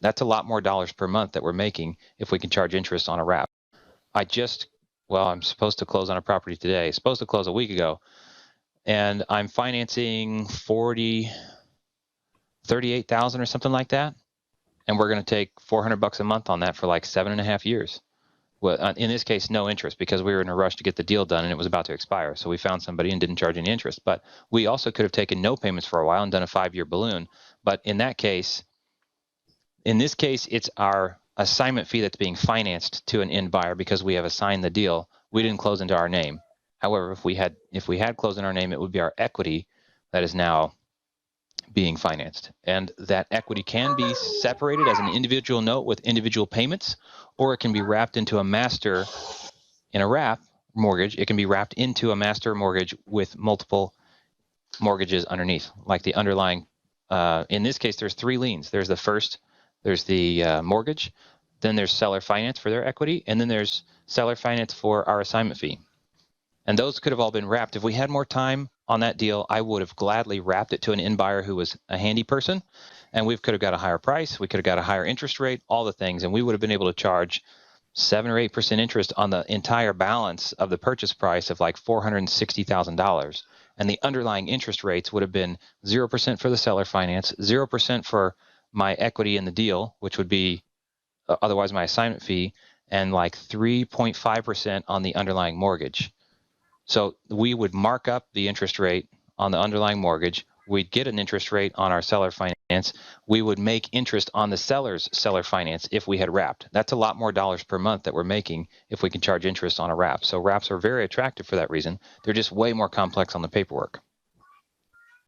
That's a lot more dollars per month that we're making if we can charge interest on a wrap. I'm supposed to close on a property today, supposed to close a week ago, and I'm financing 38,000 or something like that. And we're going to take $400 a month on that for like 7.5 years. Well, in this case, no interest, because we were in a rush to get the deal done and it was about to expire. So we found somebody and didn't charge any interest. But we also could have taken no payments for a while and done a 5-year balloon. But in this case, it's our assignment fee that's being financed to an end buyer because we have assigned the deal. We didn't close into our name. However, if we had closed in our name, it would be our equity that is now being financed. And that equity can be separated as an individual note with individual payments, or it can be wrapped into a master in a wrap mortgage. It can be wrapped into a master mortgage with multiple mortgages underneath, like the underlying. In this case, there's 3 liens. There's the first, there's the mortgage, then there's seller finance for their equity, and then there's seller finance for our assignment fee. And those could have all been wrapped. If we had more time on that deal, I would have gladly wrapped it to an end buyer who was a handy person, and we could have got a higher price. We could have got a higher interest rate, all the things, and we would have been able to charge 7 or 8% interest on the entire balance of the purchase price of like $460,000. And the underlying interest rates would have been 0% for the seller finance, 0% for my equity in the deal, which would be otherwise my assignment fee, and like 3.5% on the underlying mortgage. So we would mark up the interest rate on the underlying mortgage. We'd get an interest rate on our seller finance. We would make interest on the seller's seller finance if we had wrapped. That's a lot more dollars per month that we're making if we can charge interest on a wrap. So wraps are very attractive for that reason. They're just way more complex on the paperwork.